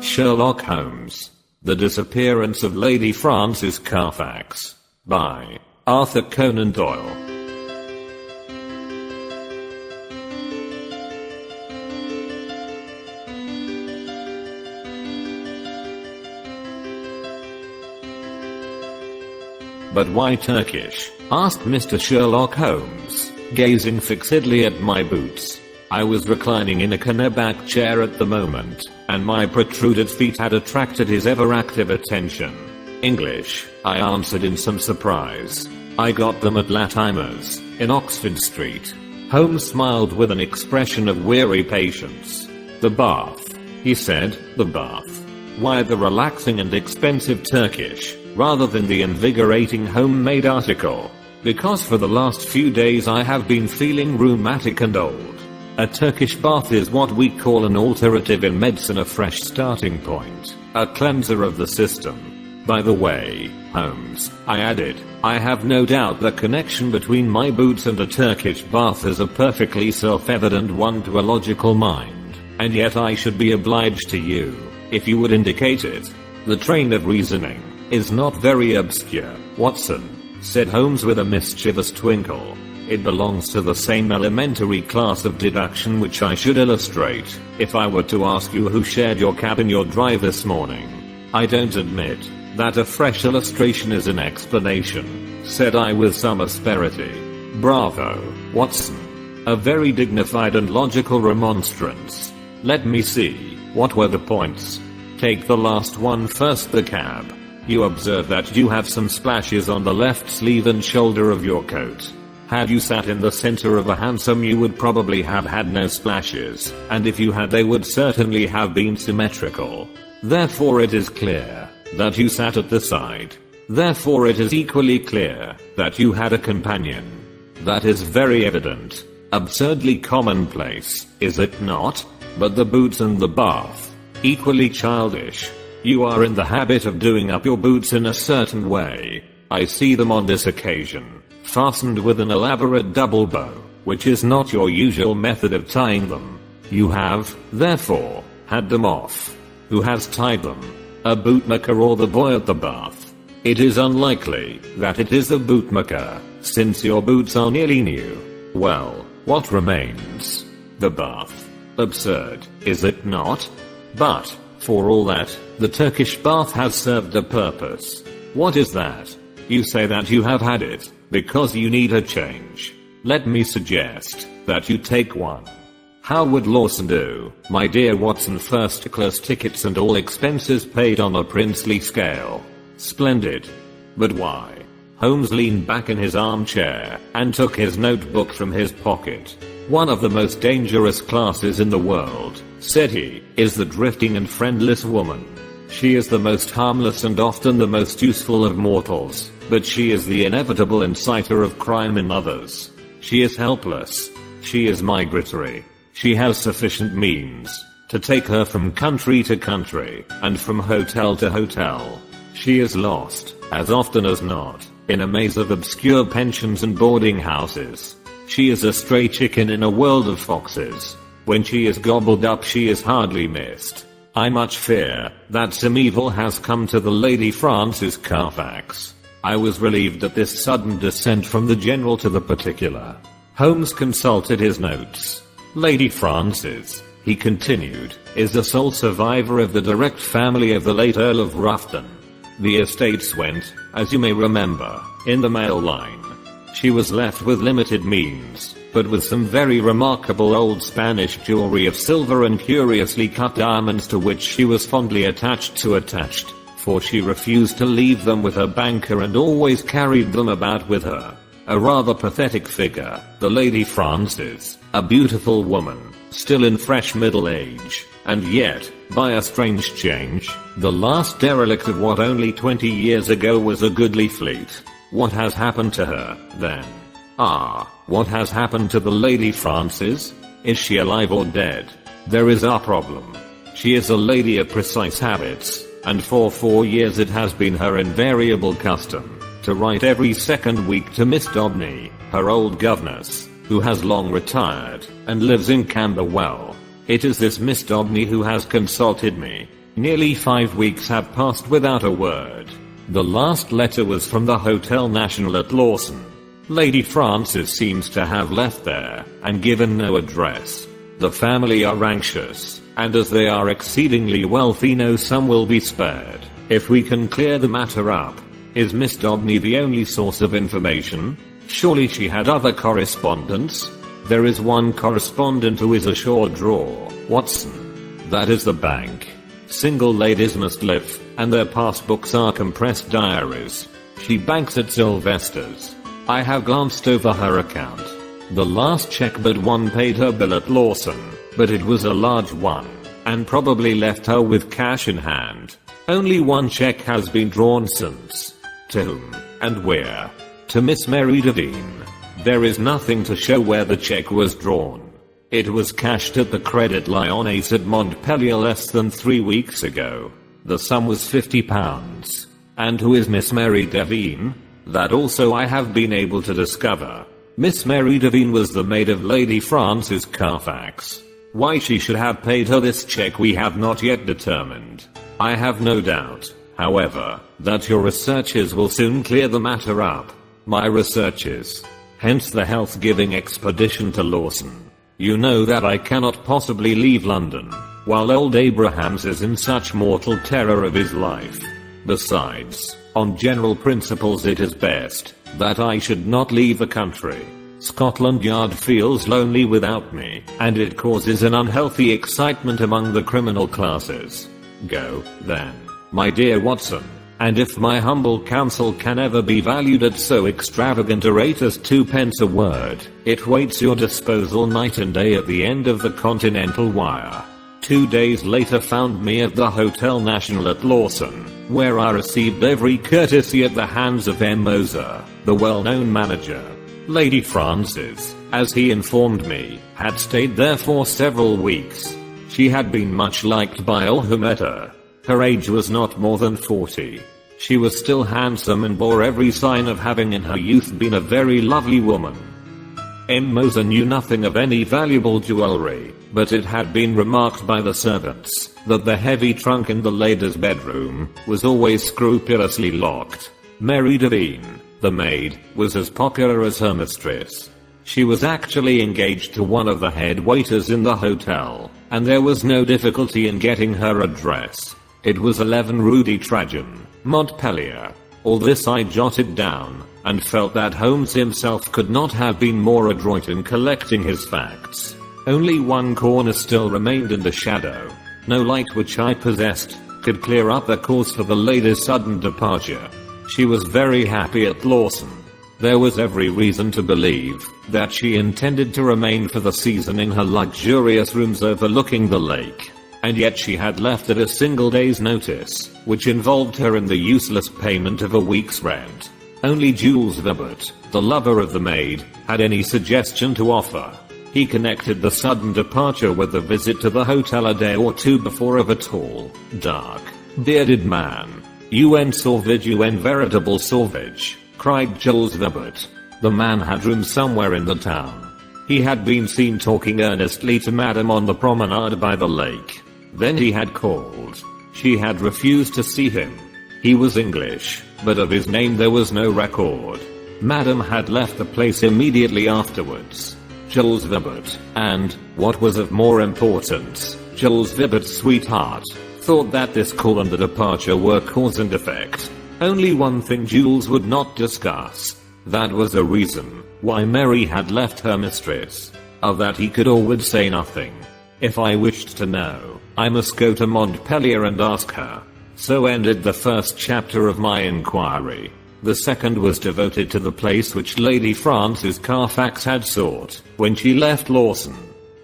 Sherlock Holmes. The Disappearance of Lady Frances Carfax. By Arthur Conan Doyle. But why Turkish? Asked Mr. Sherlock Holmes, gazing fixedly at my boots. I was reclining in a cornerback chair at the moment, and my protruded feet had attracted his ever-active attention. English, I answered in some surprise. I got them at Latimer's, in Oxford Street. Holmes smiled with an expression of weary patience. The bath, he said, the bath. Why the relaxing and expensive Turkish, rather than the invigorating homemade article? Because for the last few days I have been feeling rheumatic and old. A Turkish bath is what we call an alterative in medicine, a fresh starting point, a cleanser of the system. By the way, Holmes, I added, I have no doubt the connection between my boots and a Turkish bath is a perfectly self-evident one to a logical mind, and yet I should be obliged to you, if you would indicate it. The train of reasoning is not very obscure, Watson, said Holmes with a mischievous twinkle. It belongs to the same elementary class of deduction which I should illustrate, if I were to ask you who shared your cab in your drive this morning. I don't admit that a fresh illustration is an explanation, said I with some asperity. Bravo, Watson. A very dignified and logical remonstrance. Let me see, what were the points? Take the last one first, the cab. You observe that you have some splashes on the left sleeve and shoulder of your coat. Had you sat in the center of a hansom you would probably have had no splashes, and if you had they would certainly have been symmetrical. Therefore it is clear that you sat at the side. Therefore it is equally clear that you had a companion. That is very evident. Absurdly commonplace, is it not? But the boots and the bath, equally childish. You are in the habit of doing up your boots in a certain way. I see them on this occasion, fastened with an elaborate double bow, which is not your usual method of tying them. You have, therefore, had them off. Who has tied them? A bootmaker or the boy at the bath? It is unlikely that it is the bootmaker, since your boots are nearly new. Well, what remains? The bath. Absurd, is it not? But, for all that, the Turkish bath has served a purpose. What is that? You say that you have had it because you need a change. Let me suggest that you take one. How would Lawson do, my dear Watson? First class tickets and all expenses paid on a princely scale. Splendid. But why? Holmes leaned back in his armchair and took his notebook from his pocket. One of the most dangerous classes in the world, said he, is the drifting and friendless woman. She is the most harmless and often the most useful of mortals, but she is the inevitable inciter of crime in others. She is helpless. She is migratory. She has sufficient means to take her from country to country, and from hotel to hotel. She is lost, as often as not, in a maze of obscure pensions and boarding houses. She is a stray chicken in a world of foxes. When she is gobbled up she is hardly missed. I much fear that some evil has come to the Lady Frances Carfax. I was relieved at this sudden descent from the general to the particular. Holmes consulted his notes. Lady Frances, he continued, is the sole survivor of the direct family of the late Earl of Ruffton. The estates went, as you may remember, in the male line. She was left with limited means, but with some very remarkable old Spanish jewelry of silver and curiously cut diamonds to which she was fondly attached, for she refused to leave them with her banker and always carried them about with her. A rather pathetic figure, the Lady Frances, a beautiful woman, still in fresh middle age, and yet, by a strange change, the last derelict of what only 20 years ago was a goodly fleet. What has happened to her, then? What has happened to the Lady Frances? Is she alive or dead? There is our problem. She is a lady of precise habits, and for 4 years it has been her invariable custom to write every second week to Miss Dobney, her old governess, who has long retired and lives in Camberwell. It is this Miss Dobney who has consulted me. Nearly 5 weeks have passed without a word. The last letter was from the Hotel National at Lawson. Lady Frances seems to have left there and given no address. The family are anxious, and as they are exceedingly wealthy, no sum will be spared if we can clear the matter up. Is Miss Dobney the only source of information? Surely she had other correspondents? There is one correspondent who is a sure draw, Watson. That is the bank. Single ladies must live, and their passbooks are compressed diaries. She banks at Sylvester's. I have glanced over her account. The last check but one paid her bill at Lawson, but it was a large one, and probably left her with cash in hand. Only one check has been drawn since. To whom, and where? To Miss Mary Devine. There is nothing to show where the check was drawn. It was cashed at the Credit Lyonnais at Montpellier less than 3 weeks ago. The sum was £50. And who is Miss Mary Devine? That also I have been able to discover. Miss Mary Devine was the maid of Lady Frances Carfax. Why she should have paid her this check we have not yet determined. I have no doubt, however, that your researches will soon clear the matter up. My researches. Hence the health-giving expedition to Lawson. You know that I cannot possibly leave London, while old Abrahams is in such mortal terror of his life. Besides, on general principles it is best that I should not leave the country. Scotland Yard feels lonely without me, and it causes an unhealthy excitement among the criminal classes. Go, then, my dear Watson, and if my humble counsel can ever be valued at so extravagant a rate as 2 pence a word, it waits your disposal night and day at the end of the Continental wire. 2 days later found me at the Hotel National at Lawson, where I received every courtesy at the hands of M. Moser, the well-known manager. Lady Frances, as he informed me, had stayed there for several weeks. She had been much liked by all who met her. Her age was not more than 40. She was still handsome and bore every sign of having in her youth been a very lovely woman. M. Moser knew nothing of any valuable jewelry, but it had been remarked by the servants that the heavy trunk in the lady's bedroom was always scrupulously locked. Mary Devine, the maid, was as popular as her mistress. She was actually engaged to one of the head waiters in the hotel, and there was no difficulty in getting her address. It was 11 Rue de Trajan, Montpellier. All this I jotted down, and felt that Holmes himself could not have been more adroit in collecting his facts. Only one corner still remained in the shadow. No light which I possessed could clear up the cause for the lady's sudden departure. She was very happy at Lawson. There was every reason to believe that she intended to remain for the season in her luxurious rooms overlooking the lake. And yet she had left at a single day's notice, which involved her in the useless payment of a week's rent. Only Jules Vibert, the lover of the maid, had any suggestion to offer. He connected the sudden departure with a visit to the hotel a day or two before of a tall, dark, bearded man. "Un sauvage, un veritable sauvage," cried Jules Vibert. The man had rooms somewhere in the town. He had been seen talking earnestly to Madame on the promenade by the lake. Then he had called. She had refused to see him. He was English, but of his name there was no record. Madame had left the place immediately afterwards. Jules Vibert, and, what was of more importance, Jules Vibert's sweetheart, thought that this call and the departure were cause and effect. Only one thing Jules would not discuss. That was a reason why Mary had left her mistress. Of that he could or would say nothing. If I wished to know, I must go to Montpellier and ask her. So ended the first chapter of my inquiry. The second was devoted to the place which Lady Frances Carfax had sought when she left Lawson.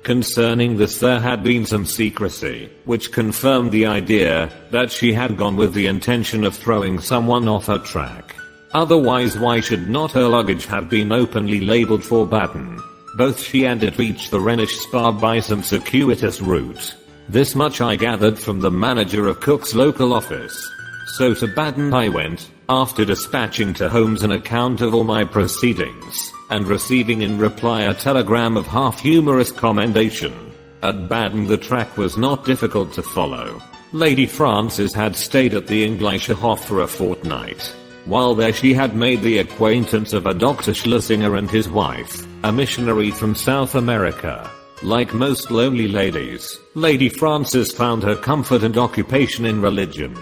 Concerning this there had been some secrecy, which confirmed the idea that she had gone with the intention of throwing someone off her track. Otherwise why should not her luggage have been openly labeled forbidden? Both she and it reached the Rhenish Spa by some circuitous route. This much I gathered from the manager of Cook's local office. So to Baden I went, after dispatching to Holmes an account of all my proceedings, and receiving in reply a telegram of half-humorous commendation. At Baden the track was not difficult to follow. Lady Frances had stayed at the English-Hof for a fortnight. While there she had made the acquaintance of a Dr. Schlesinger and his wife, a missionary from South America. Like most lonely ladies, Lady Frances found her comfort and occupation in religion.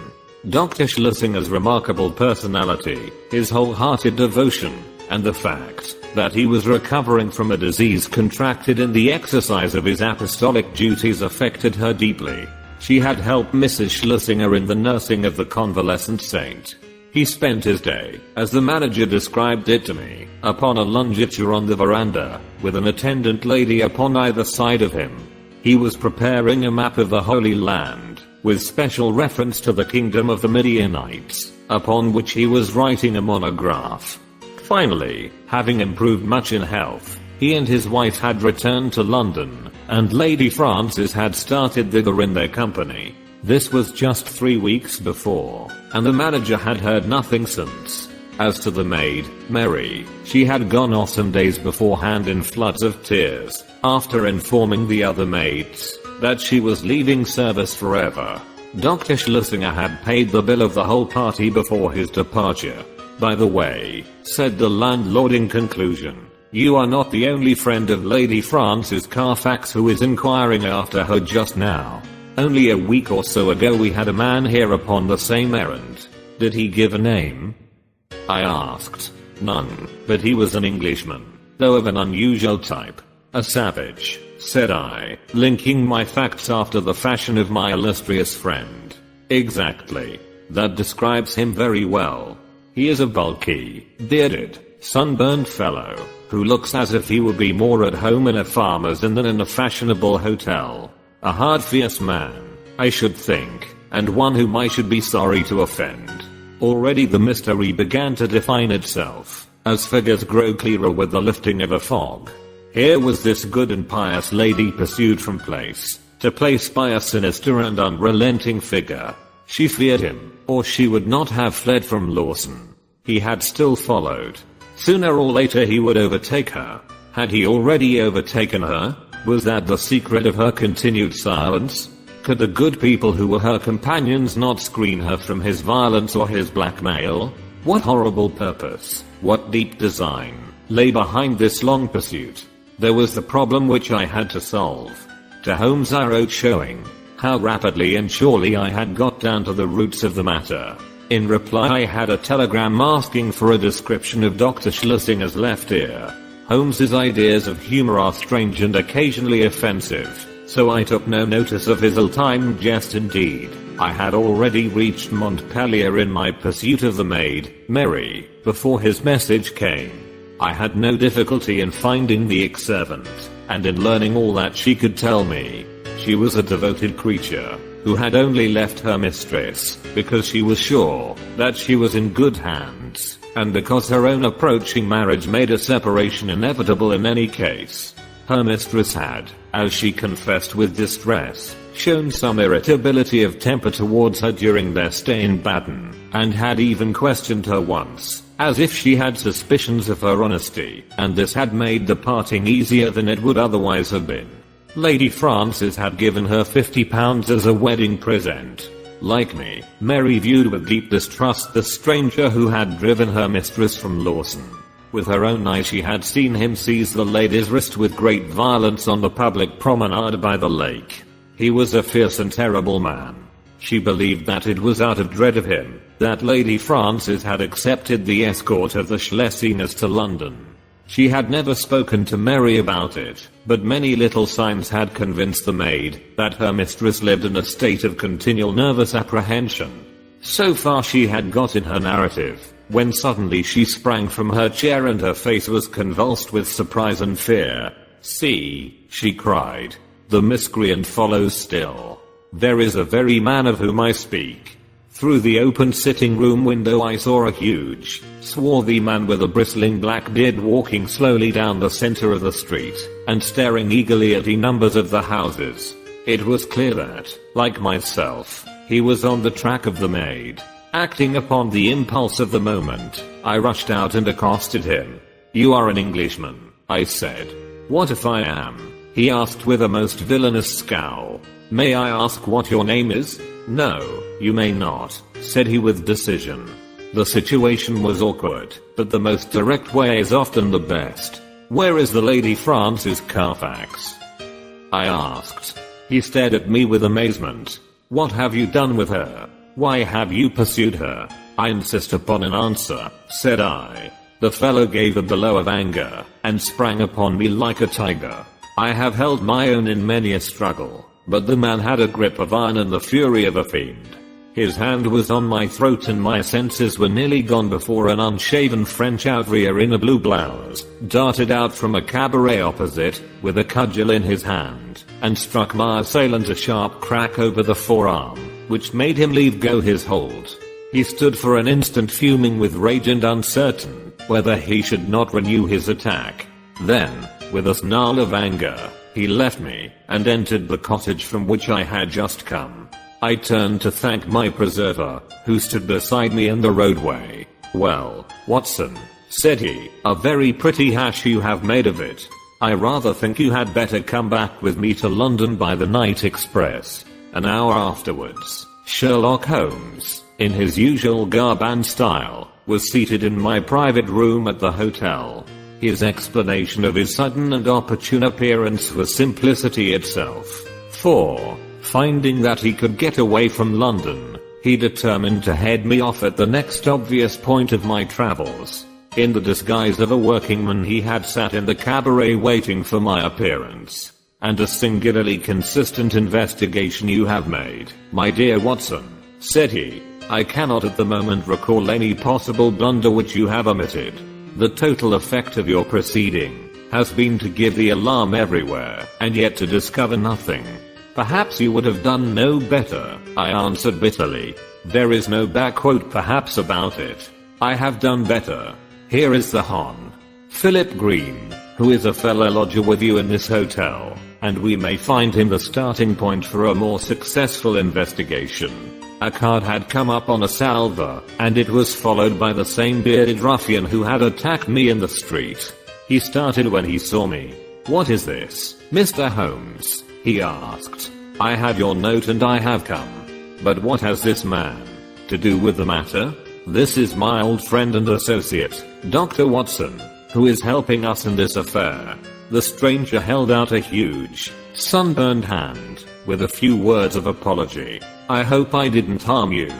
Dr. Schlesinger's remarkable personality, his wholehearted devotion, and the fact that he was recovering from a disease contracted in the exercise of his apostolic duties affected her deeply. She had helped Mrs. Schlesinger in the nursing of the convalescent saint. He spent his day, as the manager described it to me, upon a lungature on the veranda, with an attendant lady upon either side of him. He was preparing a map of the Holy Land, with special reference to the kingdom of the Midianites, upon which he was writing a monograph. Finally, having improved much in health, he and his wife had returned to London, and Lady Frances had started thither in their company. This was just 3 weeks before, and the manager had heard nothing since. As to the maid, Mary, she had gone off some days beforehand in floods of tears, after informing the other maids that she was leaving service forever. Dr. Schlesinger had paid the bill of the whole party before his departure. By the way, said the landlord in conclusion, you are not the only friend of Lady Frances Carfax who is inquiring after her just now. Only a week or so ago we had a man here upon the same errand. Did he give a name? I asked. None, but he was an Englishman, though of an unusual type. A savage, said I, linking my facts after the fashion of my illustrious friend. Exactly. That describes him very well. He is a bulky, bearded, sunburned fellow, who looks as if he would be more at home in a farmer's inn than in a fashionable hotel. A hard, fierce man, I should think, and one whom I should be sorry to offend. Already the mystery began to define itself, as figures grow clearer with the lifting of a fog. Here was this good and pious lady pursued from place to place by a sinister and unrelenting figure. She feared him, or she would not have fled from Lawson. He had still followed. Sooner or later he would overtake her. Had he already overtaken her? Was that the secret of her continued silence? Could the good people who were her companions not screen her from his violence or his blackmail? What horrible purpose, what deep design, lay behind this long pursuit? There was the problem which I had to solve. To Holmes I wrote showing how rapidly and surely I had got down to the roots of the matter. In reply I had a telegram asking for a description of Dr. Schlesinger's left ear. Holmes's ideas of humor are strange and occasionally offensive, so I took no notice of his ill-timed jest. Indeed, I had already reached Montpellier in my pursuit of the maid, Mary, before his message came. I had no difficulty in finding the ex-servant, and in learning all that she could tell me. She was a devoted creature, who had only left her mistress, because she was sure that she was in good hands, and because her own approaching marriage made a separation inevitable in any case. Her mistress had, as she confessed with distress, shown some irritability of temper towards her during their stay in Baden, and had even questioned her once, as if she had suspicions of her honesty, and this had made the parting easier than it would otherwise have been. Lady Frances had given her £50 as a wedding present. Like me, Mary viewed with deep distrust the stranger who had driven her mistress from Lawson. With her own eyes she had seen him seize the lady's wrist with great violence on the public promenade by the lake. He was a fierce and terrible man. She believed that it was out of dread of him that Lady Frances had accepted the escort of the Schlesingers to London. She had never spoken to Mary about it, but many little signs had convinced the maid that her mistress lived in a state of continual nervous apprehension. So far she had got in her narrative, when suddenly she sprang from her chair and her face was convulsed with surprise and fear. "See," she cried, "the miscreant follows still. There is a very man of whom I speak." Through the open sitting room window I saw a huge, swarthy man with a bristling black beard walking slowly down the center of the street, and staring eagerly at the numbers of the houses. It was clear that, like myself, he was on the track of the maid. Acting upon the impulse of the moment, I rushed out and accosted him. "You are an Englishman," I said. "What if I am?" he asked with a most villainous scowl. May I ask what your name is? No, you may not, said he with decision. The situation was awkward, but the most direct way is often the best. Where is the Lady Frances Carfax? I asked. He stared at me with amazement. What have you done with her? Why have you pursued her? I insist upon an answer, said I. The fellow gave a bellow of anger, and sprang upon me like a tiger. I have held my own in many a struggle, but the man had a grip of iron and the fury of a fiend. His hand was on my throat and my senses were nearly gone before an unshaven French outrier in a blue blouse darted out from a cabaret opposite, with a cudgel in his hand, and struck my assailant a sharp crack over the forearm, which made him leave go his hold. He stood for an instant fuming with rage and uncertain whether he should not renew his attack. Then, with a snarl of anger, he left me and entered the cottage from which I had just come. I turned to thank my preserver, who stood beside me in the roadway. Well, Watson, said he, a very pretty hash you have made of it. I rather think you had better come back with me to London by the night express. An hour afterwards, Sherlock Holmes, in his usual garb and style, was seated in my private room at the hotel. His explanation of his sudden and opportune appearance was simplicity itself. For, finding that he could get away from London, he determined to head me off at the next obvious point of my travels. In the disguise of a workingman he had sat in the cabaret waiting for my appearance. And a singularly consistent investigation you have made, my dear Watson, said he. I cannot at the moment recall any possible blunder which you have omitted. The total effect of your proceeding has been to give the alarm everywhere, and yet to discover nothing. Perhaps you would have done no better, I answered bitterly. There is no backquote perhaps about it. I have done better. Here is the Hon. Philip Green, who is a fellow lodger with you in this hotel, and we may find him the starting point for a more successful investigation. A card had come up on a salver, and it was followed by the same bearded ruffian who had attacked me in the street. He started when he saw me. What is this, Mr. Holmes? He asked. I have your note and I have come. But what has this man to do with the matter? This is my old friend and associate, Dr. Watson, who is helping us in this affair. The stranger held out a huge, sunburned hand, with a few words of apology. I hope I didn't harm you.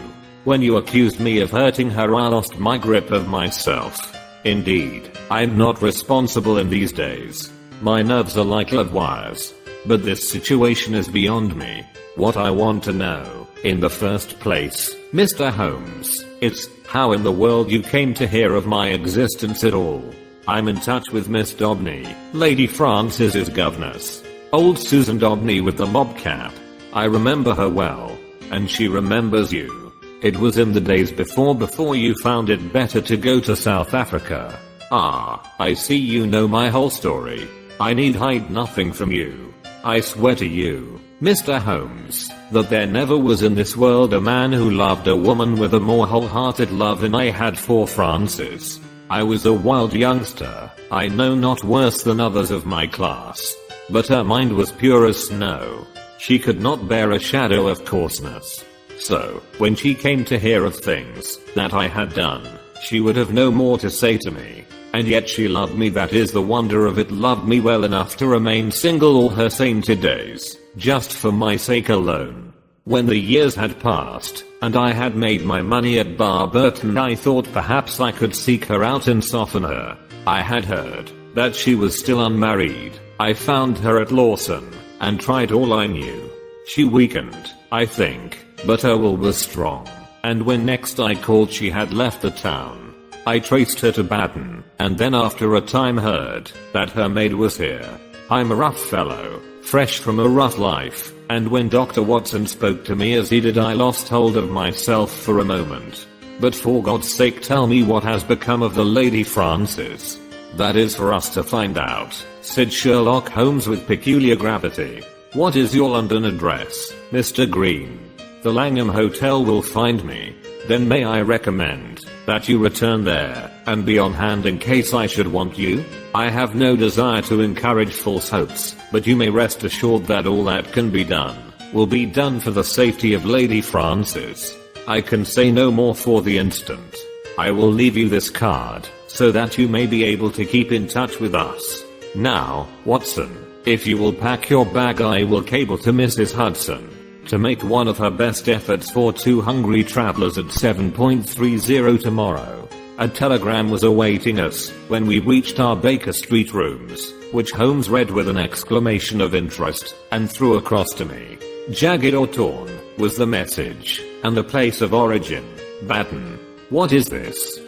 When you accused me of hurting her, I lost my grip of myself. Indeed, I'm not responsible in these days. My nerves are like live wires. But this situation is beyond me. What I want to know, in the first place, Mr. Holmes, is how in the world you came to hear of my existence at all. I'm in touch with Miss Dobney, Lady Frances's governess. Old Susan Dobney with the mob cap. I remember her well. And she remembers you. It was in the days before you found it better to go to South Africa. Ah, I see you know my whole story. I need hide nothing from you. I swear to you, Mr. Holmes, that there never was in this world a man who loved a woman with a more wholehearted love than I had for Frances. I was a wild youngster, I know not worse than others of my class. But her mind was pure as snow. She could not bear a shadow of coarseness. So, when she came to hear of things that I had done, she would have no more to say to me. And yet she loved me, that is the wonder of it, loved me well enough to remain single all her sainted days, just for my sake alone. When the years had passed, and I had made my money at Barberton, I thought perhaps I could seek her out and soften her. I had heard that she was still unmarried. I found her at Lawson, and tried all I knew. She weakened, I think, but her will was strong, and when next I called she had left the town. I traced her to Baden, and then after a time heard that her maid was here. I'm a rough fellow, fresh from a rough life, and when Dr. Watson spoke to me as he did, I lost hold of myself for a moment. But for God's sake tell me what has become of the Lady Frances. That is for us to find out, said Sherlock Holmes with peculiar gravity. What is your London address, Mr. Green? The Langham Hotel will find me. Then may I recommend that you return there and be on hand in case I should want you? I have no desire to encourage false hopes, but you may rest assured that all that can be done will be done for the safety of Lady Frances. I can say no more for the instant. I will leave you this card so that you may be able to keep in touch with us. Now, Watson, if you will pack your bag, I will cable to Mrs. Hudson to make one of her best efforts for 2 hungry travelers at 7:30 tomorrow. A telegram was awaiting us when we reached our Baker Street rooms, which Holmes read with an exclamation of interest and threw across to me. Jagged or torn was the message, and the place of origin, Baton. What is this?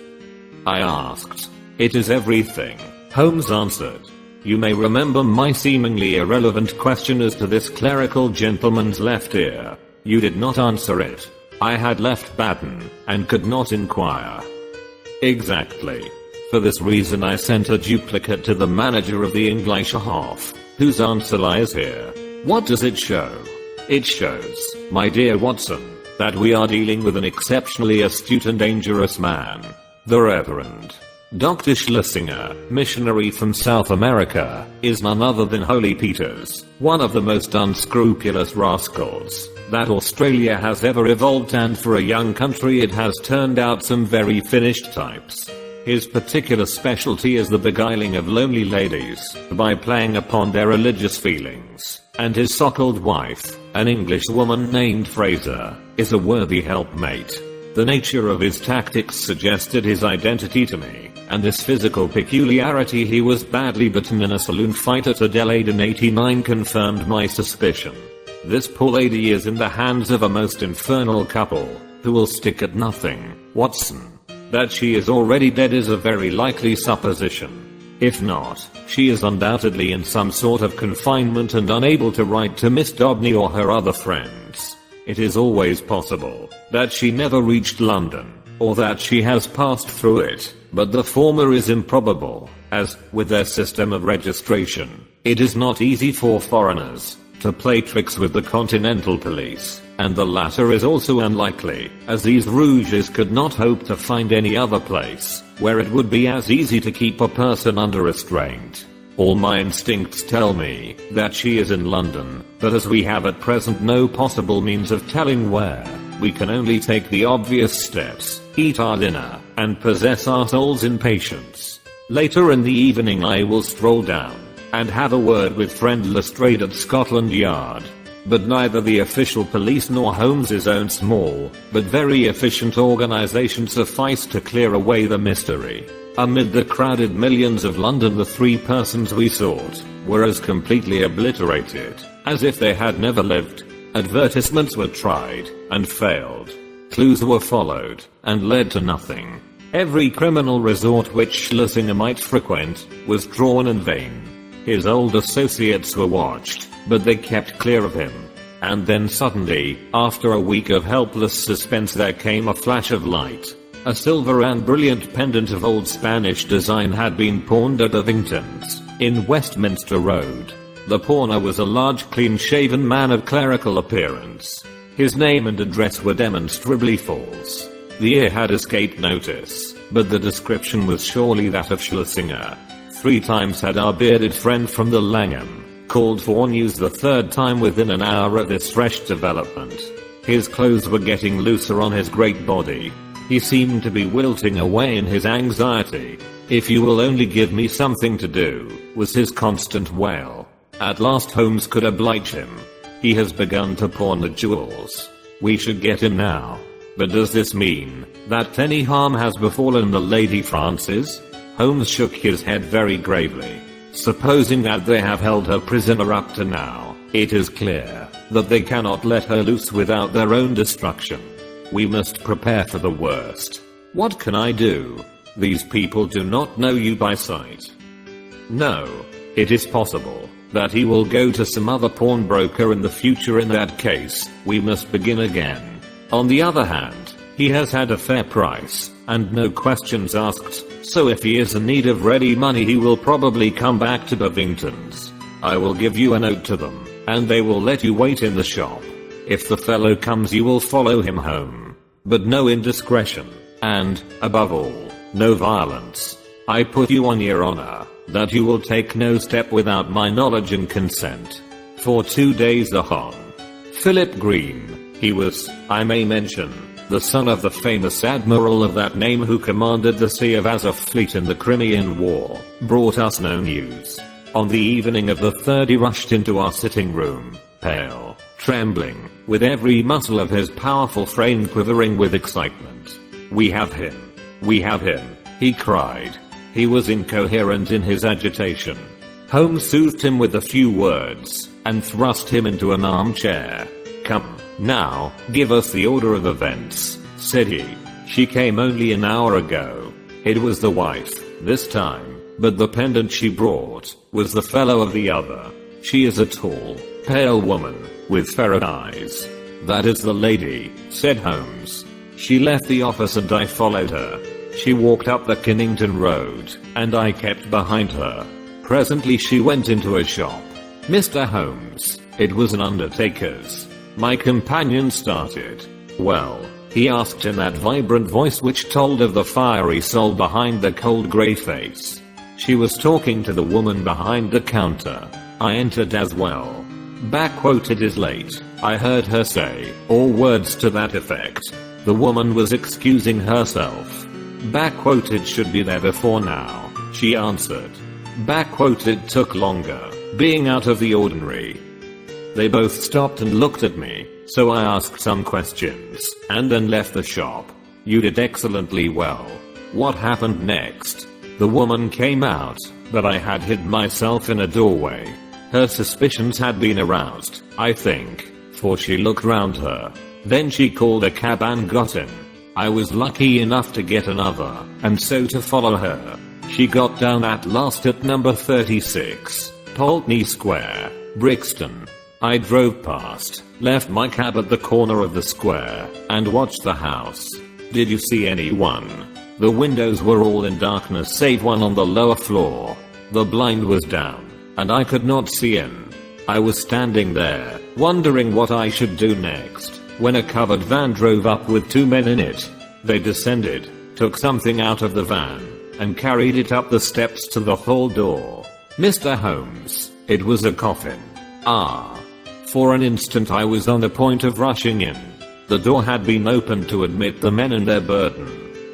I asked. It is everything, Holmes answered. You may remember my seemingly irrelevant question as to this clerical gentleman's left ear. You did not answer it. I had left Baton and could not inquire. Exactly. For this reason I sent a duplicate to the manager of the English half, whose answer lies here. What does it show? It shows, my dear Watson, that we are dealing with an exceptionally astute and dangerous man. The Reverend Dr. Schlesinger, missionary from South America, is none other than Holy Peter's, one of the most unscrupulous rascals that Australia has ever evolved, and for a young country it has turned out some very finished types. His particular specialty is the beguiling of lonely ladies by playing upon their religious feelings, and his so-called wife, an English woman named Fraser, is a worthy helpmate. The nature of his tactics suggested his identity to me, and this physical peculiarity, he was badly bitten in a saloon fight at Adelaide in '89, confirmed my suspicion. This poor lady is in the hands of a most infernal couple, who will stick at nothing, Watson. That she is already dead is a very likely supposition. If not, she is undoubtedly in some sort of confinement and unable to write to Miss Dobney or her other friends. It is always possible that she never reached London, or that she has passed through it, but the former is improbable, as, with their system of registration, it is not easy for foreigners to play tricks with the Continental Police, and the latter is also unlikely, as these rouges could not hope to find any other place where it would be as easy to keep a person under restraint. All my instincts tell me that she is in London, but as we have at present no possible means of telling where, we can only take the obvious steps, eat our dinner, and possess our souls in patience. Later in the evening I will stroll down and have a word with friend Lestrade at Scotland Yard. But neither the official police nor Holmes's own small, but very efficient organization suffice to clear away the mystery. Amid the crowded millions of London, the 3 persons we sought were as completely obliterated as if they had never lived. Advertisements were tried and failed. Clues were followed and led to nothing. Every criminal resort which Schlesinger might frequent was drawn in vain. His old associates were watched, but they kept clear of him. And then suddenly, after a week of helpless suspense, there came a flash of light. A silver and brilliant pendant of old Spanish design had been pawned at Ovington's, in Westminster Road. The pawner was a large, clean-shaven man of clerical appearance. His name and address were demonstrably false. The ear had escaped notice, but the description was surely that of Schlesinger. 3 times had our bearded friend from the Langham called for news, the 3rd time within an hour of this fresh development. His clothes were getting looser on his great body. He seemed to be wilting away in his anxiety. "If you will only give me something to do," was his constant wail. At last Holmes could oblige him. "He has begun to pawn the jewels. We should get him now. But does this mean that any harm has befallen the Lady Frances?" Holmes shook his head very gravely. "Supposing that they have held her prisoner up to now, it is clear that they cannot let her loose without their own destruction. We must prepare for the worst. What can I do? These people do not know you by sight." "No. It is possible that he will go to some other pawnbroker in the future. In that case, we must begin again. On the other hand, he has had a fair price, and no questions asked, so if he is in need of ready money he will probably come back to Bovington's. I will give you a note to them, and they will let you wait in the shop. If the fellow comes you will follow him home. But no indiscretion. And, above all, no violence. I put you on your honor that you will take no step without my knowledge and consent. For 2 days on. Philip Green. He was, I may mention, the son of the famous admiral of that name who commanded the Sea of Azov fleet in the Crimean War, brought us no news. On the evening of the 3rd he rushed into our sitting room, pale, trembling, with every muscle of his powerful frame quivering with excitement. "We have him. We have him," he cried. He was incoherent in his agitation. Holmes soothed him with a few words, and thrust him into an armchair. "Come, now, give us the order of events," said he. "She came only an hour ago. It was the wife, this time, but the pendant she brought was the fellow of the other. She is a tall, pale woman, with ferret eyes." "That is the lady," said Holmes. "She left the office and I followed her. She walked up the Kennington Road, and I kept behind her. Presently she went into a shop." "Mr. Holmes, it was an undertaker's." My companion started. "Well?" he asked in that vibrant voice which told of the fiery soul behind the cold grey face. "She was talking to the woman behind the counter. I entered as well. It is late, I heard her say, or words to that effect. The woman was excusing herself. It should be there before now," she answered. It took longer, being out of the ordinary. They both stopped and looked at me, so I asked some questions, and then left the shop. "You did excellently well. What happened next?" "The woman came out, but I had hid myself in a doorway. Her suspicions had been aroused, I think, for she looked round her. Then she called a cab and got in. I was lucky enough to get another, and so to follow her. She got down at last at number 36, Pulteney Square, Brixton. I drove past, left my cab at the corner of the square, and watched the house." "Did you see anyone?" "The windows were all in darkness save one on the lower floor. The blind was down, and I could not see in. I was standing there, wondering what I should do next, when a covered van drove up with 2 men in it. They descended, took something out of the van, and carried it up the steps to the hall door." "Mr. Holmes, it was a coffin." "Ah." For an instant I was on the point of rushing in. The door had been opened to admit the men and their burden.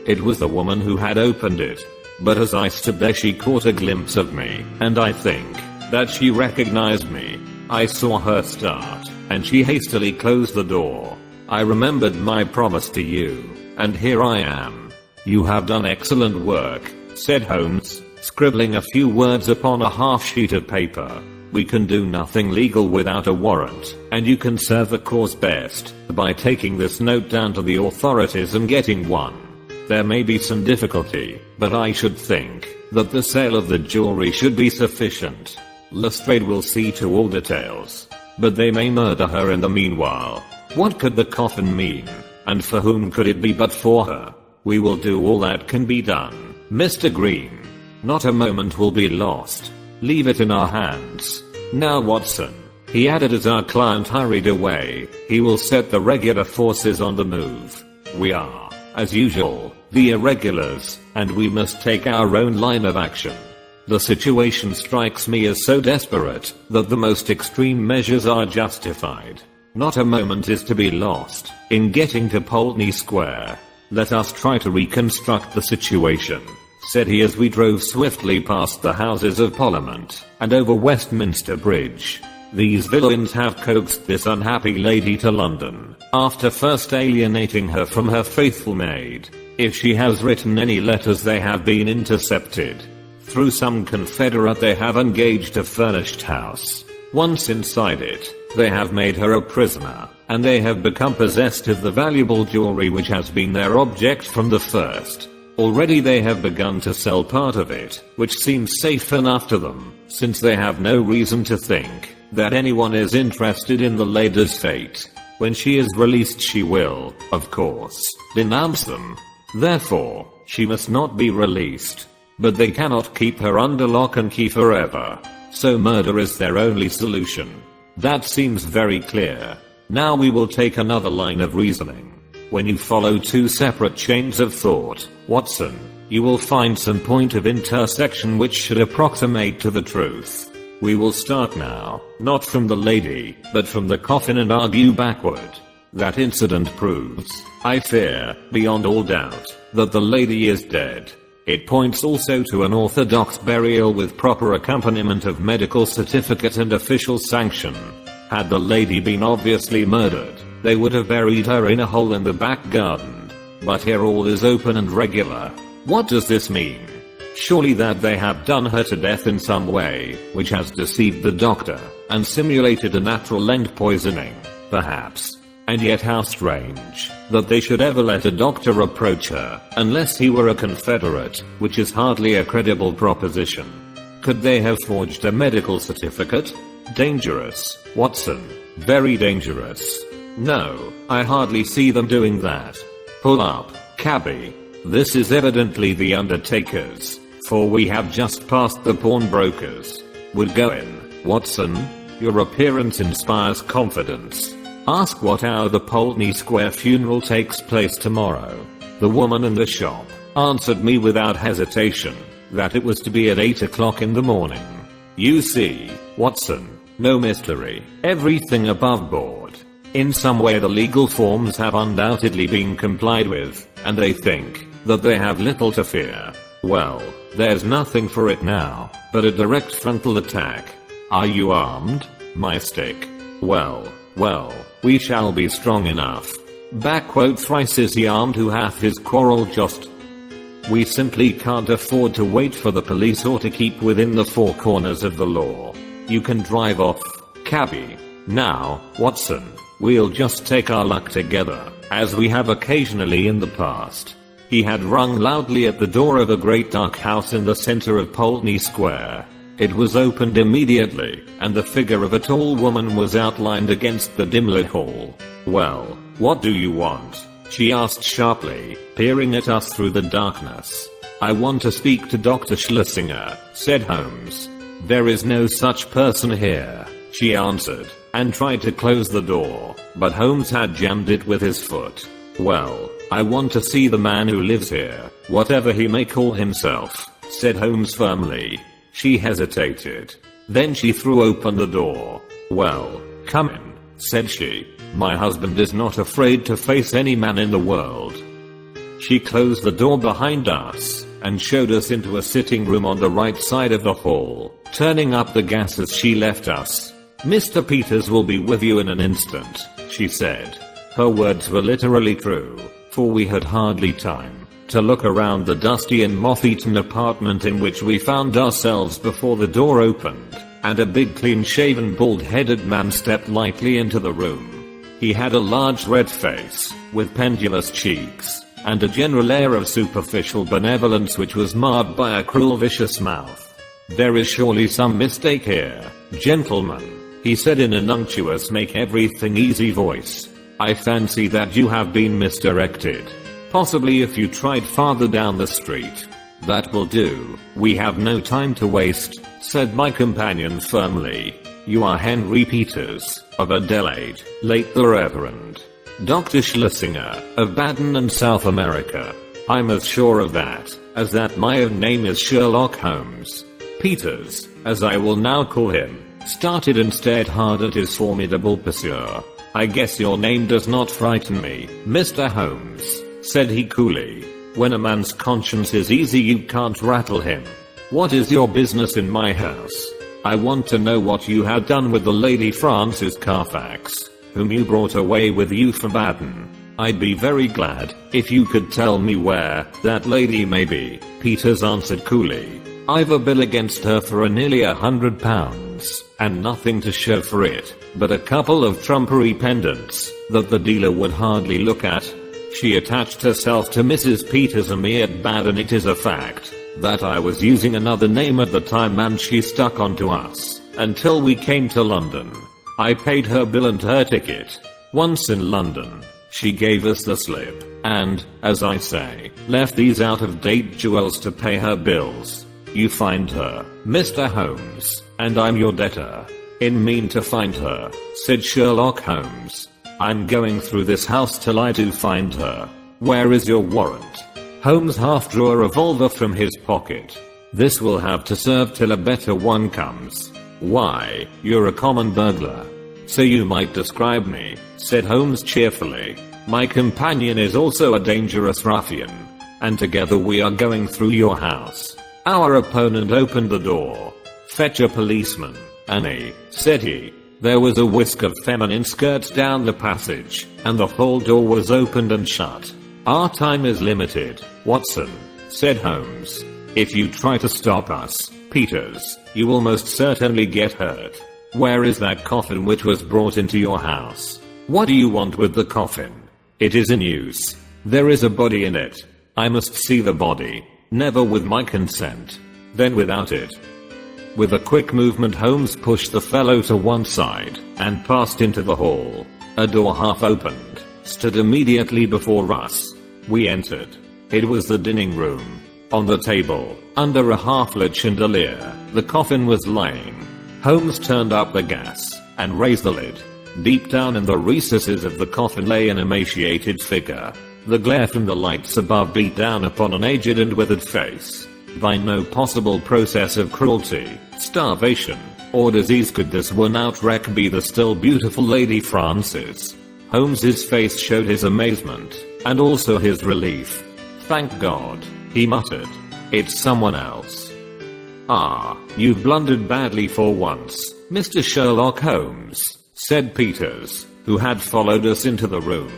It was the woman who had opened it. But as I stood there she caught a glimpse of me, and I think that she recognized me. I saw her start, and she hastily closed the door. I remembered my promise to you, and here I am." "You have done excellent work," said Holmes, scribbling a few words upon a half sheet of paper. "We can do nothing legal without a warrant, and you can serve the cause best by taking this note down to the authorities and getting one. There may be some difficulty, but I should think that the sale of the jewelry should be sufficient. Lestrade will see to all details. But they may murder her in the meanwhile. What could the coffin mean? And for whom could it be but for her? We will do all that can be done, Mr. Green. Not a moment will be lost. Leave it in our hands. Now Watson," he added as our client hurried away, "he will set the regular forces on the move. We are, as usual, the irregulars, and we must take our own line of action. The situation strikes me as so desperate that the most extreme measures are justified. Not a moment is to be lost in getting to Pulteney Square. Let us try to reconstruct the situation," said he as we drove swiftly past the Houses of Parliament and over Westminster Bridge. "These villains have coaxed this unhappy lady to London, after first alienating her from her faithful maid. If she has written any letters they have been intercepted. Through some confederate they have engaged a furnished house. Once inside it, they have made her a prisoner, and they have become possessed of the valuable jewelry which has been their object from the first. Already they have begun to sell part of it, which seems safe enough to them, since they have no reason to think that anyone is interested in the lady's fate. When she is released she will, of course, denounce them. Therefore, she must not be released. But they cannot keep her under lock and key forever. So murder is their only solution. That seems very clear." Now we will take another line of reasoning. When you follow two separate chains of thought, Watson, you will find some point of intersection which should approximate to the truth. We will start now, not from the lady, but from the coffin and argue backward. That incident proves, I fear, beyond all doubt, that the lady is dead. It points also to an orthodox burial with proper accompaniment of medical certificate and official sanction. Had the lady been obviously murdered, they would have buried her in a hole in the back garden. But here all is open and regular. What does this mean? Surely that they have done her to death in some way, which has deceived the doctor, and simulated a natural end poisoning, perhaps. And yet how strange, that they should ever let a doctor approach her, unless he were a Confederate, which is hardly a credible proposition. Could they have forged a medical certificate? Dangerous, Watson. Very dangerous. No, I hardly see them doing that. Pull up, cabby. This is evidently the undertakers, for we have just passed the pawnbrokers. Would go in, Watson. Your appearance inspires confidence. Ask what hour the Pulteney Square funeral takes place tomorrow. The woman in the shop answered me without hesitation that it was to be at 8 o'clock in the morning. You see, Watson, no mystery, everything above board. In some way the legal forms have undoubtedly been complied with, and they think that they have little to fear. Well, there's nothing for it now but a direct frontal attack. Are you armed, my stick? Well, we shall be strong enough. Thrice is he armed who hath his quarrel just. We simply can't afford to wait for the police or to keep within the four corners of the law. You can drive off, cabby. Now, Watson, we'll just take our luck together, as we have occasionally in the past. He had rung loudly at the door of a great dark house in the center of Pulteney Square. It was opened immediately, and the figure of a tall woman was outlined against the dim-lit hall. Well, what do you want? She asked sharply, peering at us through the darkness. I want to speak to Dr. Schlesinger, said Holmes. There is no such person here, she answered, and tried to close the door, but Holmes had jammed it with his foot. Well, I want to see the man who lives here, whatever he may call himself, said Holmes firmly. She hesitated. Then she threw open the door. Well, come in, said she. My husband is not afraid to face any man in the world. She closed the door behind us and showed us into a sitting room on the right side of the hall, turning up the gas as she left us. Mr. Peters will be with you in an instant, she said. Her words were literally true, for we had hardly time to look around the dusty and moth-eaten apartment in which we found ourselves before the door opened, and a big clean-shaven bald-headed man stepped lightly into the room. He had a large red face, with pendulous cheeks, and a general air of superficial benevolence which was marred by a cruel vicious mouth. There is surely some mistake here, gentlemen, he said in an unctuous make-everything-easy voice. I fancy that you have been misdirected. Possibly if you tried farther down the street. That will do, we have no time to waste, said my companion firmly. You are Henry Peters, of Adelaide, late the Reverend Dr. Schlesinger, of Baden and South America. I'm as sure of that, as that my own name is Sherlock Holmes. Peters, as I will now call him, started and stared hard at his formidable pursuer. I guess your name does not frighten me, Mr. Holmes, said he coolly. When a man's conscience is easy you can't rattle him. What is your business in my house? I want to know what you have done with the Lady Frances Carfax, whom you brought away with you from Baden. I'd be very glad if you could tell me where that lady may be, Peters answered coolly. I've a bill against her for nearly £100, and nothing to show for it, but a couple of trumpery pendants that the dealer would hardly look at. She attached herself to Mrs. Peters and me at Baden. It is a fact that I was using another name at the time and she stuck onto us until we came to London. I paid her bill and her ticket. Once in London, she gave us the slip and, as I say, left these out-of-date jewels to pay her bills. You find her, Mr. Holmes, and I'm your debtor. In mean to find her, said Sherlock Holmes. I'm going through this house till I do find her. Where is your warrant? Holmes half drew a revolver from his pocket. This will have to serve till a better one comes. Why, you're a common burglar. So you might describe me, said Holmes cheerfully. My companion is also a dangerous ruffian. And together we are going through your house. Our opponent opened the door. Fetch a policeman, Annie, said he. There was a whisk of feminine skirts down the passage, and the hall door was opened and shut. Our time is limited, Watson, said Holmes. If you try to stop us, Peters, you will most certainly get hurt. Where is that coffin which was brought into your house? What do you want with the coffin? It is in use. There is a body in it. I must see the body. Never with my consent. Then without it. With a quick movement Holmes pushed the fellow to one side and passed into the hall. A door half opened stood immediately before us. We entered. It was the dining room. On the table, under a half-lit chandelier, the coffin was lying. Holmes turned up the gas and raised the lid. Deep down in the recesses of the coffin lay an emaciated figure. The glare from the lights above beat down upon an aged and withered face. By no possible process of cruelty, starvation, or disease could this worn-out wreck be the still beautiful Lady Frances. Holmes's face showed his amazement, and also his relief. Thank God, he muttered. It's someone else. Ah, you've blundered badly for once, Mr. Sherlock Holmes, said Peters, who had followed us into the room.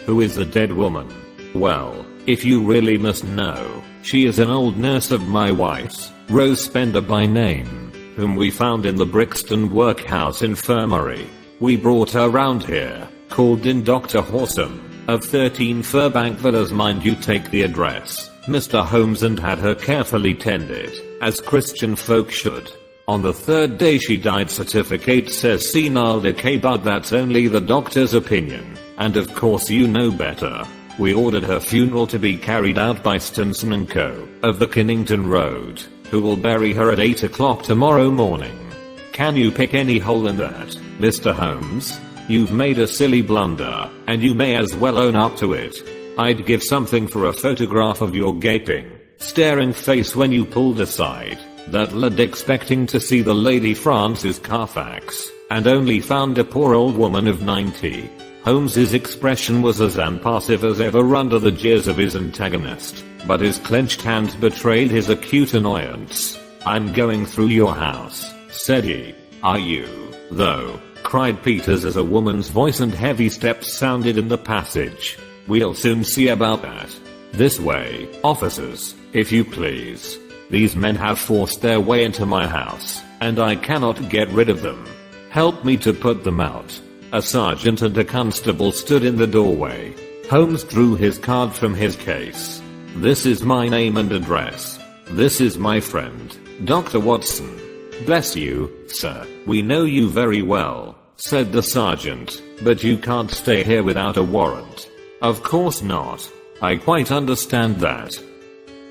Who is the dead woman? Well, if you really must know, she is an old nurse of my wife's, Rose Spender by name, whom we found in the Brixton Workhouse Infirmary. We brought her round here, called in Dr. Horsam, of 13 Furbank Villas, mind you, take the address, Mr. Holmes, and had her carefully tended, as Christian folk should. On the third day she died. Certificate says senile decay, but that's only the doctor's opinion, and of course you know better. We ordered her funeral to be carried out by Stimson & Co. of the Kennington Road, who will bury her at 8 o'clock tomorrow morning. Can you pick any hole in that, Mr. Holmes? You've made a silly blunder, and you may as well own up to it. I'd give something for a photograph of your gaping, staring face when you pulled aside that lad expecting to see the Lady Frances Carfax, and only found a poor old woman of 90. Holmes's expression was as impassive as ever under the jeers of his antagonist, but his clenched hand betrayed his acute annoyance. I'm going through your house, said he. Are you, though? Cried Peters as a woman's voice and heavy steps sounded in the passage. We'll soon see about that. This way, officers, if you please. These men have forced their way into my house, and I cannot get rid of them. Help me to put them out. A sergeant and a constable stood in the doorway. Holmes drew his card from his case. This is my name and address. This is my friend, Dr. Watson. Bless you, sir. We know you very well, said the sergeant, but you can't stay here without a warrant. Of course not. I quite understand that.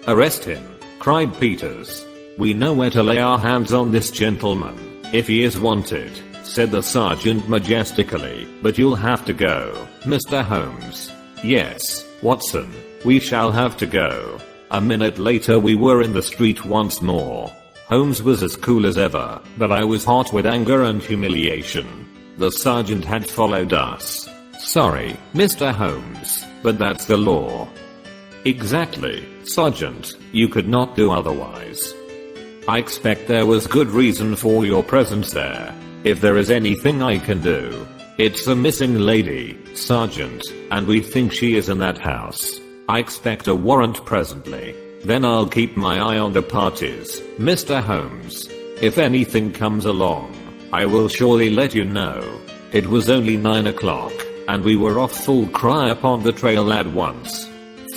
Arrest him, cried Peters. We know where to lay our hands on this gentleman, if he is wanted, said the sergeant majestically, but you'll have to go, Mr. Holmes. Yes, Watson, we shall have to go. A minute later we were in the street once more. Holmes was as cool as ever, but I was hot with anger and humiliation. The sergeant had followed us. Sorry, Mr. Holmes, but that's the law. Exactly, Sergeant, you could not do otherwise. I expect there was good reason for your presence there. If there is anything I can do, it's the missing lady, Sergeant, and we think she is in that house. I expect a warrant presently. Then I'll keep my eye on the parties, Mr. Holmes. If anything comes along, I will surely let you know. It was only 9 o'clock, and we were off full cry upon the trail at once.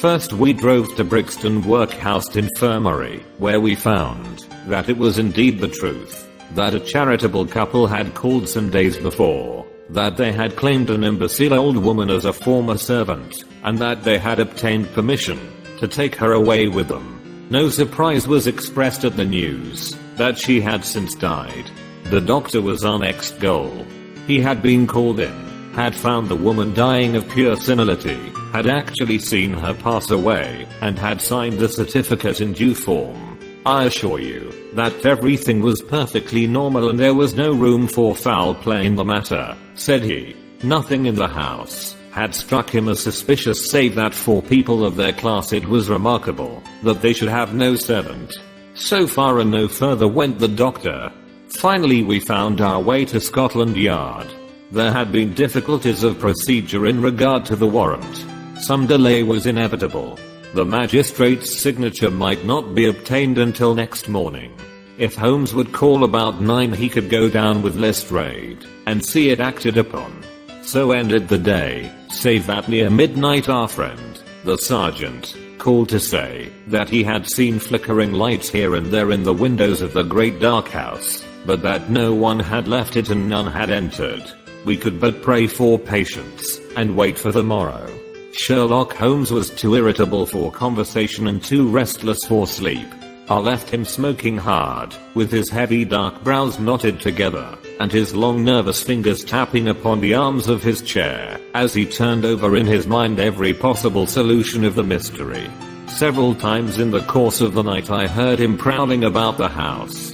First we drove to Brixton Workhouse Infirmary, where we found that it was indeed the truth, that a charitable couple had called some days before, that they had claimed an imbecile old woman as a former servant, and that they had obtained permission to take her away with them. No surprise was expressed at the news that she had since died. The doctor was our next goal. He had been called in had found the woman dying of pure senility, had actually seen her pass away, and had signed the certificate in due form. I assure you that everything was perfectly normal and there was no room for foul play in the matter, said he. Nothing in the house had struck him as suspicious save that for people of their class it was remarkable that they should have no servant. So far and no further went the doctor. Finally we found our way to Scotland Yard. There had been difficulties of procedure in regard to the warrant. Some delay was inevitable. The magistrate's signature might not be obtained until next morning. If Holmes would call about 9 he could go down with Lestrade and see it acted upon. So ended the day, save that near midnight our friend, the sergeant, called to say that he had seen flickering lights here and there in the windows of the great dark house, but that no one had left it and none had entered. We could but pray for patience and wait for the morrow. Sherlock Holmes was too irritable for conversation and too restless for sleep. I left him smoking hard, with his heavy dark brows knotted together, and his long nervous fingers tapping upon the arms of his chair, as he turned over in his mind every possible solution of the mystery. Several times in the course of the night I heard him prowling about the house.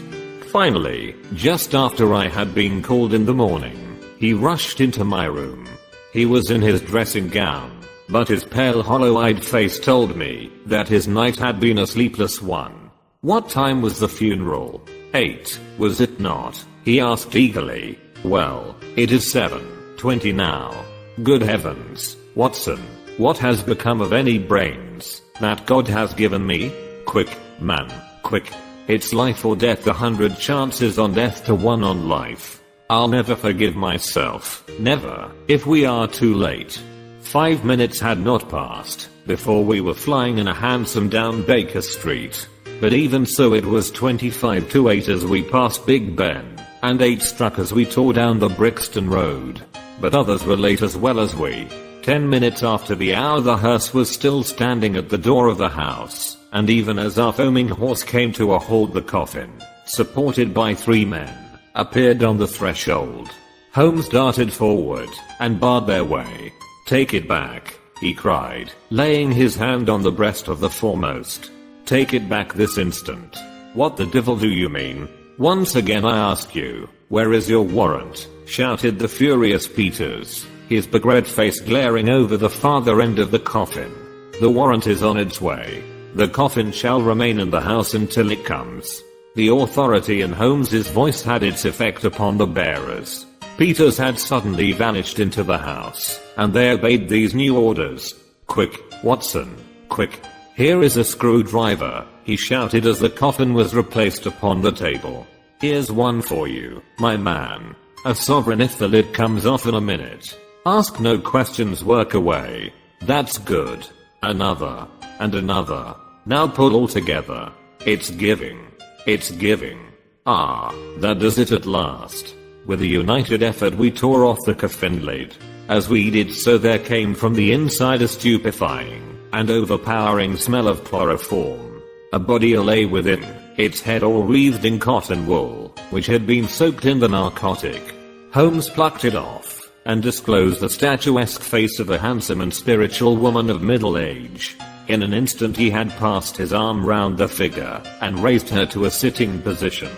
Finally, just after I had been called in the morning, he rushed into my room. He was in his dressing gown, but his pale hollow-eyed face told me that his night had been a sleepless one. What time was the funeral? 8, was it not? He asked eagerly. Well, it is 7:20 now. Good heavens, Watson, what has become of any brains that God has given me? Quick, man, quick. It's life or death, 100 chances on death to 1 on life. I'll never forgive myself, never, if we are too late. 5 minutes had not passed before we were flying in a hansom down Baker Street. But even so it was 25 to 8 as we passed Big Ben, and 8 struck as we tore down the Brixton Road. But others were late as well as we. 10 minutes after the hour the hearse was still standing at the door of the house, and even as our foaming horse came to a halt the coffin, supported by 3 men, appeared on the threshold. Holmes darted forward and barred their way. "Take it back," he cried, laying his hand on the breast of the foremost. "Take it back this instant." "What the devil do you mean? Once again I ask you, where is your warrant?" shouted the furious Peters, his begred face glaring over the farther end of the coffin. "The warrant is on its way. The coffin shall remain in the house until it comes." The authority in Holmes's voice had its effect upon the bearers. Peters had suddenly vanished into the house, and they obeyed these new orders. "Quick, Watson, quick. Here is a screwdriver," he shouted as the coffin was replaced upon the table. "Here's one for you, my man. A sovereign if the lid comes off in a minute. Ask no questions, work away. That's good. Another, and another. Now pull all together. It's giving. It's giving. Ah, that does it at last." With a united effort we tore off the coffin lid. As we did so there came from the inside a stupefying and overpowering smell of chloroform. A body lay within, its head all wreathed in cotton wool, which had been soaked in the narcotic. Holmes plucked it off, and disclosed the statuesque face of a handsome and spiritual woman of middle age. In an instant he had passed his arm round the figure, and raised her to a sitting position.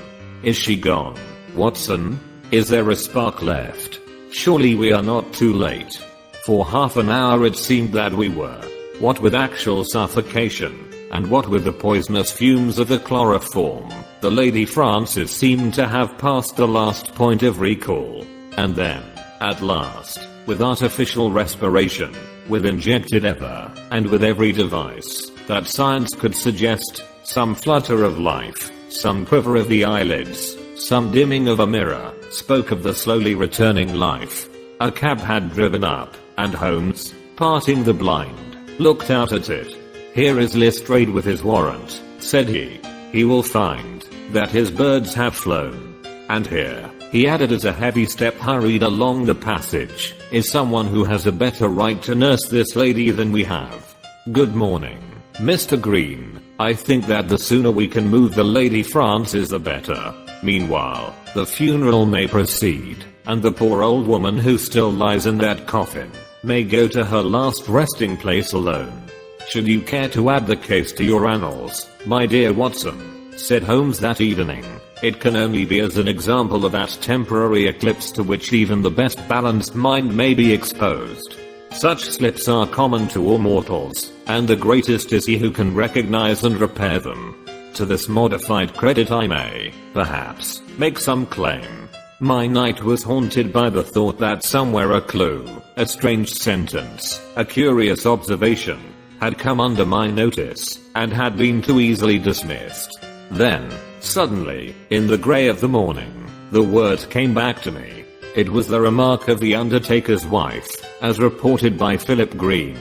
"Is she gone, Watson? Is there a spark left? Surely we are not too late." For half an hour it seemed that we were. What with actual suffocation, and what with the poisonous fumes of the chloroform, the Lady Frances seemed to have passed the last point of recall. And then, at last, with artificial respiration, with injected ether, and with every device that science could suggest, some flutter of life, some quiver of the eyelids, some dimming of a mirror, spoke of the slowly returning life. A cab had driven up, and Holmes, parting the blind, looked out at it. "Here is Lestrade with his warrant," said he. "He will find that his birds have flown. And here," he added as a heavy step hurried along the passage, "is someone who has a better right to nurse this lady than we have. Good morning, Mr. Green. I think that the sooner we can move the Lady Frances the better. Meanwhile, the funeral may proceed." and the poor old woman who still lies in that coffin may go to her last resting place alone. Should you care to add the case to your annals, my dear Watson, said Holmes that evening, it can only be as an example of that temporary eclipse to which even the best balanced mind may be exposed. Such slips are common to all mortals, and the greatest is he who can recognize and repair them. To this modified credit I may, perhaps, make some claim. My night was haunted by the thought that somewhere a clue, a strange sentence, a curious observation, had come under my notice, and had been too easily dismissed. Then, suddenly, in the grey of the morning, the word came back to me. It was the remark of the undertaker's wife, as reported by Philip Green.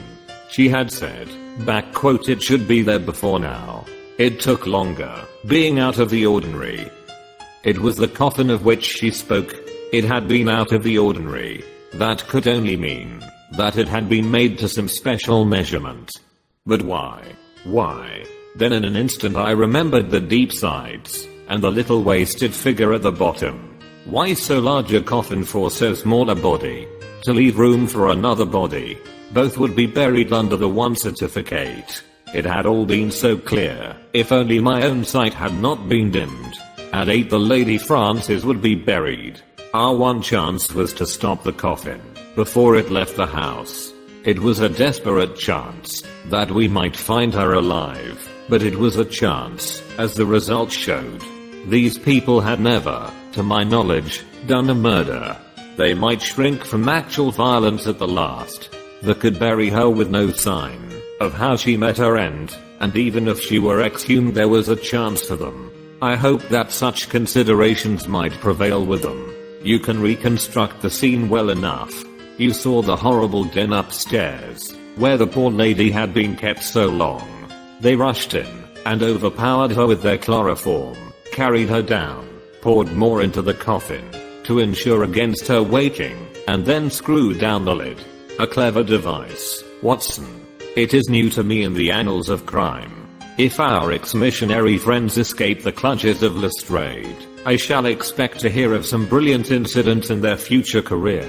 She had said, it should be there before now. It took longer, being out of the ordinary. It was the coffin of which she spoke. It had been out of the ordinary. That could only mean that it had been made to some special measurement. But why? Why? Then in an instant I remembered the deep sides, and the little wasted figure at the bottom. Why so large a coffin for so small a body? To leave room for another body. Both would be buried under the one certificate. It had all been so clear, if only my own sight had not been dimmed. At 8 the Lady Frances would be buried. Our one chance was to stop the coffin before it left the house. It was a desperate chance that we might find her alive, but it was a chance, as the results showed. These people had never, to my knowledge, done a murder. They might shrink from actual violence at the last. They could bury her with no sign of how she met her end, and even if she were exhumed there was a chance for them. I hope that such considerations might prevail with them. You can reconstruct the scene well enough. You saw the horrible den upstairs, where the poor lady had been kept so long. They rushed in, and overpowered her with their chloroform, carried her down, poured more into the coffin, to ensure against her waking, and then screwed down the lid. A clever device, Watson. It is new to me in the annals of crime. If our ex-missionary friends escape the clutches of Lestrade, I shall expect to hear of some brilliant incidents in their future career.